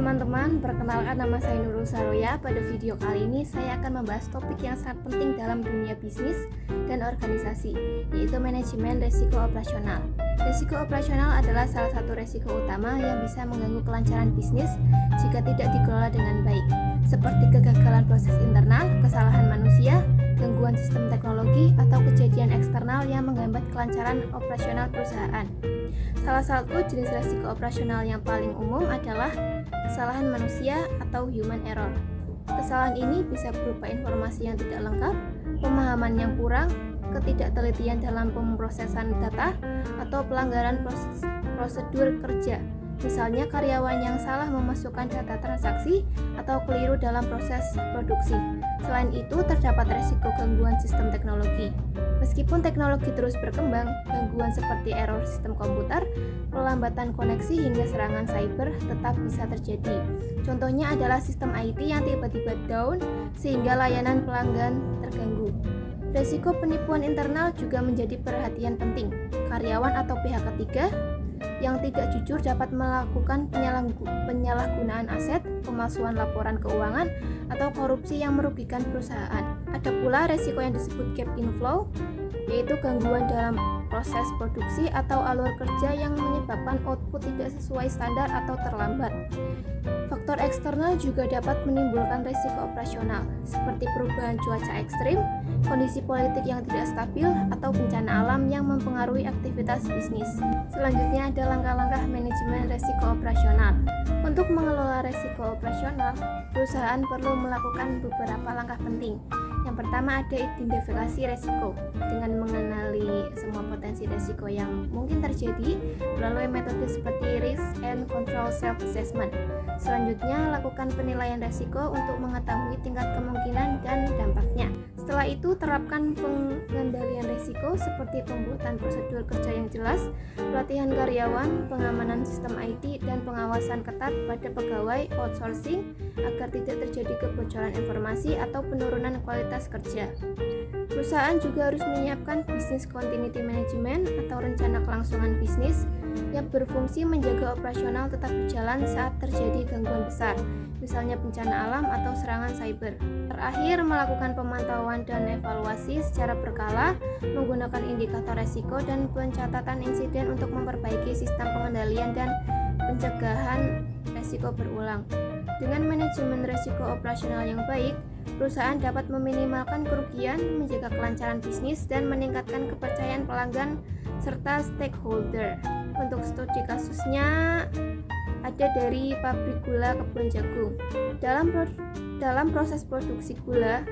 teman-teman, perkenalkan nama saya Nurul Saroya. Pada video kali ini saya akan membahas topik yang sangat penting dalam dunia bisnis dan organisasi, yaitu manajemen resiko operasional. Resiko operasional adalah salah satu resiko utama yang bisa mengganggu kelancaran bisnis jika tidak dikelola dengan baik, seperti kegagalan proses internal, kesalahan manusia, gangguan sistem teknologi, atau kejadian eksternal yang menghambat kelancaran operasional perusahaan. Salah satu jenis resiko operasional yang paling umum adalah kesalahan manusia atau human error. Kesalahan ini bisa berupa informasi yang tidak lengkap, pemahaman yang kurang, ketidaktelitian dalam pemrosesan data, atau pelanggaran prosedur kerja. Misalnya karyawan yang salah memasukkan data transaksi atau keliru dalam proses produksi. Selain itu, terdapat risiko gangguan sistem teknologi. Meskipun teknologi terus berkembang, gangguan seperti error sistem komputer, pelambatan koneksi hingga serangan cyber tetap bisa terjadi. Contohnya adalah sistem IT yang tiba-tiba down sehingga layanan pelanggan terganggu. Risiko penipuan internal juga menjadi perhatian penting. Karyawan atau pihak ketiga yang tidak jujur dapat melakukan penyalahgunaan aset, pemalsuan laporan keuangan, atau korupsi yang merugikan perusahaan. Ada pula resiko yang disebut gap inflow, yaitu gangguan dalam proses produksi atau alur kerja yang menyebabkan output tidak sesuai standar atau terlambat. Faktor eksternal juga dapat menimbulkan risiko operasional, seperti perubahan cuaca ekstrim, kondisi politik yang tidak stabil, atau bencana alam yang mempengaruhi aktivitas bisnis. Selanjutnya ada langkah-langkah manajemen risiko operasional. Untuk mengelola risiko operasional, perusahaan perlu melakukan beberapa langkah penting. Yang pertama ada identifikasi risiko, dengan mengenali semua potensi risiko yang mungkin terjadi melalui metode seperti risk and control self-assessment. Selanjutnya, lakukan penilaian risiko untuk mengetahui tingkat kemungkinan dan dampaknya. Setelah itu, terapkan pengendalian risiko seperti pembuatan prosedur kerja yang jelas, pelatihan karyawan, pengamanan sistem IT, dan pengawasan ketat pada pegawai outsourcing agar tidak terjadi kebocoran informasi atau penurunan kualitas kerja. Perusahaan juga harus menyiapkan business continuity management atau rencana kelangsungan bisnis yang berfungsi menjaga operasional tetap berjalan saat terjadi gangguan besar, misalnya bencana alam atau serangan cyber. Terakhir, melakukan pemantauan dan evaluasi secara berkala menggunakan indikator resiko dan pencatatan insiden untuk memperbaiki sistem pengendalian dan pencegahan resiko berulang. Dengan manajemen risiko operasional yang baik, perusahaan dapat meminimalkan kerugian, menjaga kelancaran bisnis, dan meningkatkan kepercayaan pelanggan serta stakeholder. Untuk studi kasusnya ada dari pabrik gula Kebon Jagung. Dalam proses produksi gula,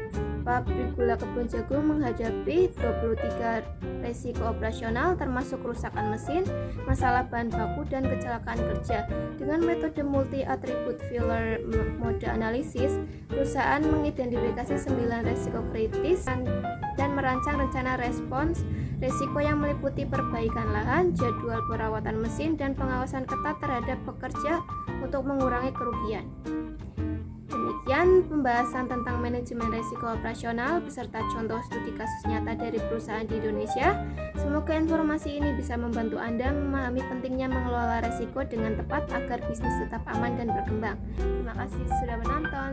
pabrik gula Kebon Jagung menghadapi 23 risiko operasional termasuk kerusakan mesin, masalah bahan baku, dan kecelakaan kerja. Dengan metode multi-attribute failure mode analysis, perusahaan mengidentifikasi 9 risiko kritis dan merancang rencana respons risiko yang meliputi perbaikan lahan, jadwal perawatan mesin, dan pengawasan ketat terhadap pekerja untuk mengurangi kerugian. Demikian pembahasan tentang manajemen risiko operasional beserta contoh studi kasus nyata dari perusahaan di Indonesia. Semoga informasi ini bisa membantu Anda memahami pentingnya mengelola risiko dengan tepat agar bisnis tetap aman dan berkembang. Terima kasih sudah menonton.